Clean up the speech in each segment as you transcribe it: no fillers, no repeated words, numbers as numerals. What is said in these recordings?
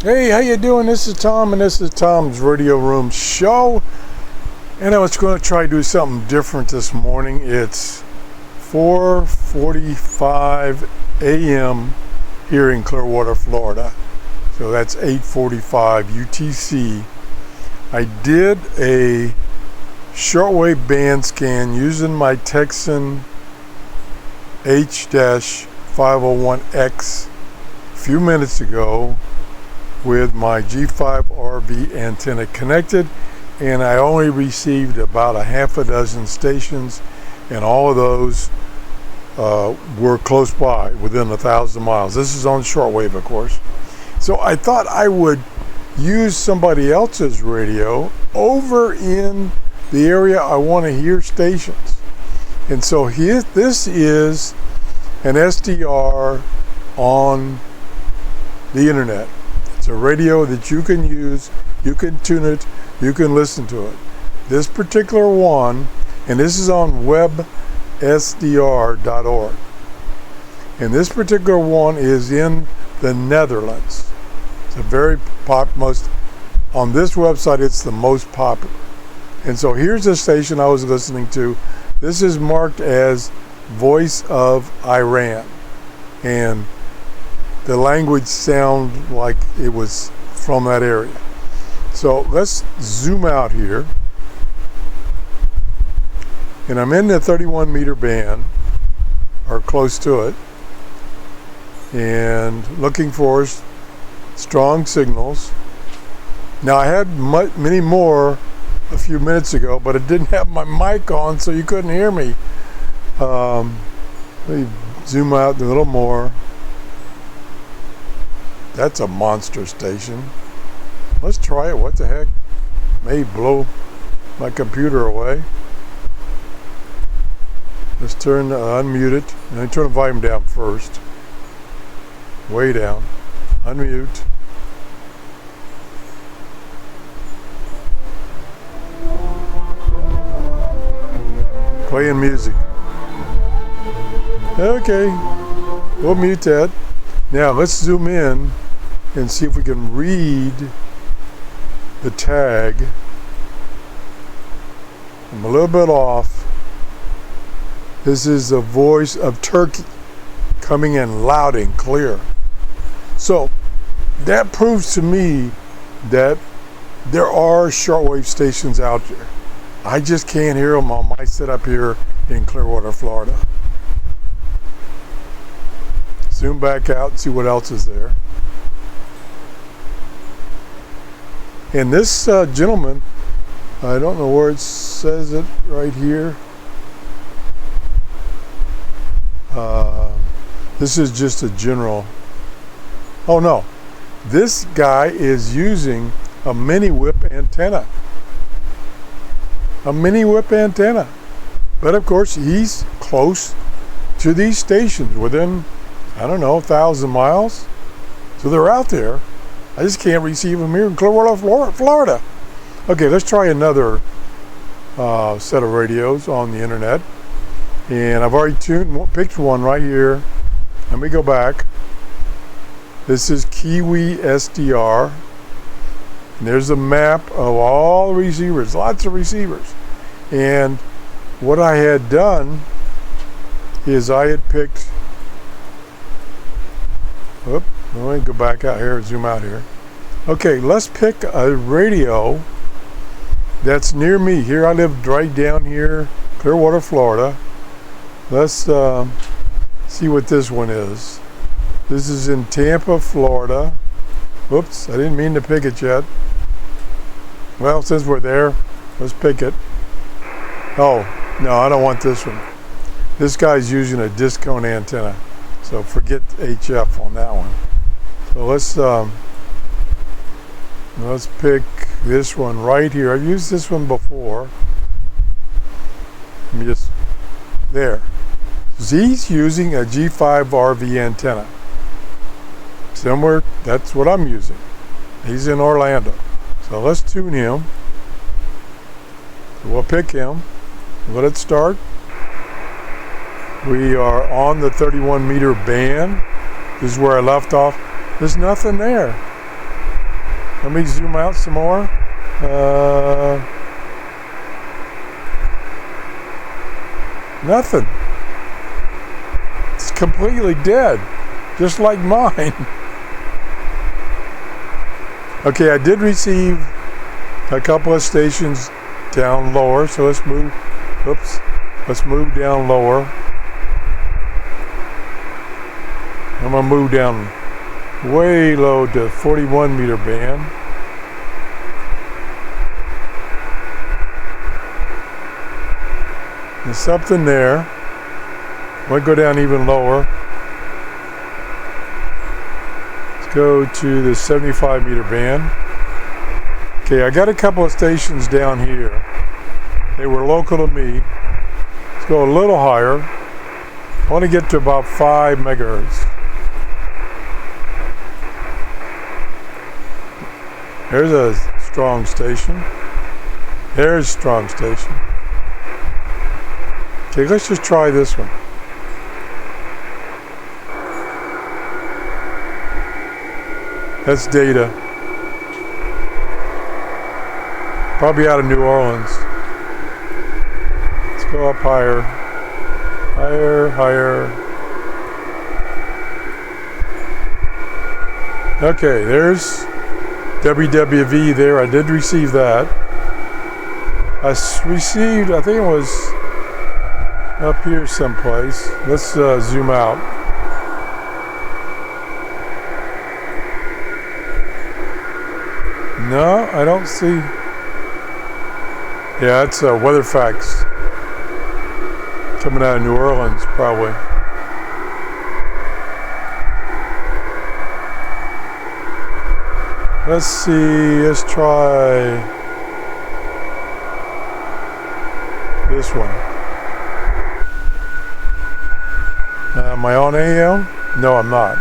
Hey, how you doing? This is Tom, and this is Tom's Radio Room Show. And I was going to try to do something different this morning. It's 4:45 a.m. here in Clearwater, Florida. So that's 8:45 UTC. I did a shortwave band scan using my Texan H-501X a few minutes ago with my G5 RV antenna connected, and I only received about a half a dozen stations, and all of those were close by, within 1,000 miles. This is on shortwave, of course. So I thought I would use somebody else's radio over in the area I want to hear stations. And so here, this is an SDR on the internet. It's a radio that you can use, you can tune it, you can listen to it. This particular one, and this is on websdr.org. And this particular one is in the Netherlands. It's a very on this website, it's the most popular. And so here's the station I was listening to. This is marked as Voice of Iran. And the language sounded like it was from that area. So let's zoom out here. And I'm in the 31 meter band, or close to it, and looking for strong signals. Now I had many more a few minutes ago, but it didn't have my mic on, so you couldn't hear me. Let me zoom out a little more. That's a monster station. Let's try it. What the heck? May blow my computer away. Let's unmute it. And I turn the volume down first. Way down. Unmute. Playing music. Okay. We'll mute that. Now let's zoom in and see if we can read the tag. I'm a little bit off. This is the Voice of Turkey, coming in loud and clear. So that proves to me that there are shortwave stations out there. I just can't hear them on my setup here in Clearwater, Florida. Zoom back out and see what else is there. And this gentleman, I don't know where it says it right here. This is just a general. Oh no, this guy is using a mini whip antenna. A mini whip antenna. But of course, he's close to these stations, within, I don't know, 1,000 miles. So they're out there. I just can't receive them here in Clearwater, Florida. Okay, let's try another set of radios on the internet. And I've already picked one right here. Let me go back. This is Kiwi SDR. And there's a map of all the receivers, lots of receivers. And what I had done is I had picked, let me go back out here, zoom out here. Okay, let's pick a radio that's near me. Here I live right down here, Clearwater, Florida. Let's see what this one is. This is in Tampa, Florida. Whoops, I didn't mean to pick it yet. Well, since we're there, let's pick it. Oh, no, I don't want this one. This guy's using a discone antenna, so forget HF on that one. So let's pick this one right here. I've used this one before. Let me just, there. So he's using a G5 RV antenna. Similar, that's what I'm using. He's in Orlando. So let's tune him. So we'll pick him. Let it start. We are on the 31 meter band. This is where I left off. There's nothing there. Let me zoom out some more. Nothing. It's completely dead, just like mine. Okay, I did receive a couple of stations down lower, so let's move. Oops, let's move down lower. I'm gonna move down way low to 41 meter band. There's something there. I'm gonna go down even lower. Let's go to the 75 meter band. Okay, I got a couple of stations down here. They were local to me. Let's go a little higher. I want to get to about 5 megahertz. There's a strong station. There's a strong station. Okay, let's just try this one. That's data. Probably out of New Orleans. Let's go up higher. Higher, higher. Okay, there's WWV there. I did receive that. I received, I think it was up here someplace. Let's zoom out. No, I don't see. Yeah, it's Weather Facts. Coming out of New Orleans, probably. Let's see, let's try this one. Am I on AM? No, I'm not.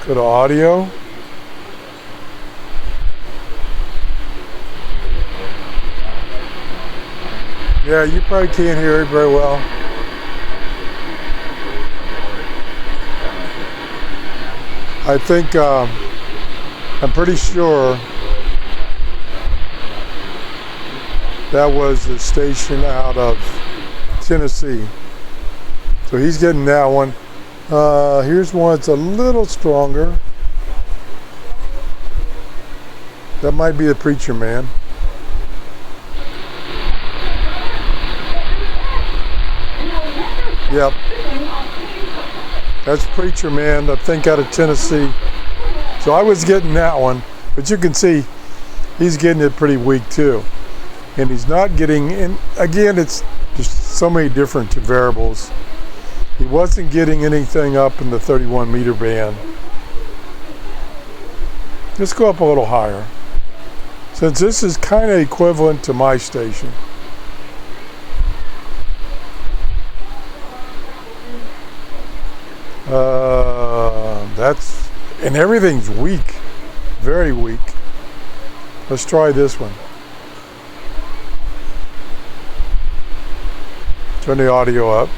Go to audio. Yeah, you probably can't hear it very well. I think, I'm pretty sure that was the station out of Tennessee. So he's getting that one. Here's one that's a little stronger. That might be the Preacher Man. Yep. That's Preacher Man, I think out of Tennessee. So I was getting that one, but you can see he's getting it pretty weak too. And he's not getting in, again, it's just so many different variables. He wasn't getting anything up in the 31 meter band. Let's go up a little higher. Since this is kind of equivalent to my station. And everything's weak, very weak. Let's try this one. Turn the audio up.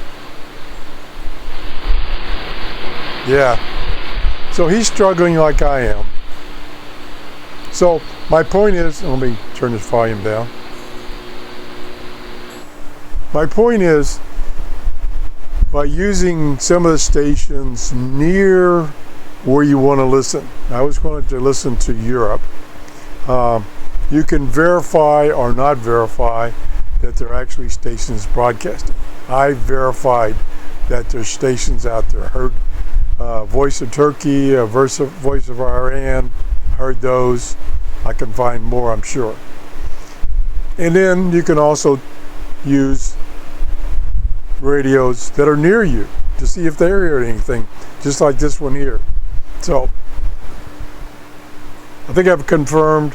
Yeah. So he's struggling like I am. So my point is, let me turn this volume down. My point is, by using some of the stations near where you want to listen. I was going to listen to Europe. You can verify or not verify that there are actually stations broadcasting. I verified that there's stations out there. Heard Voice of Turkey, Voice of Iran, heard those. I can find more, I'm sure. And then you can also use radios that are near you to see if they're hearing anything, just like this one here. So I think I've confirmed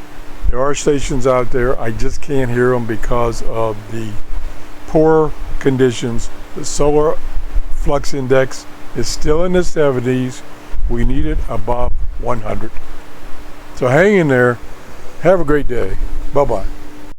there are stations out there. I just can't hear them because of the poor conditions. The solar flux index is still in the 70s. We need it above 100. So hang in there. Have a great day. Bye-bye.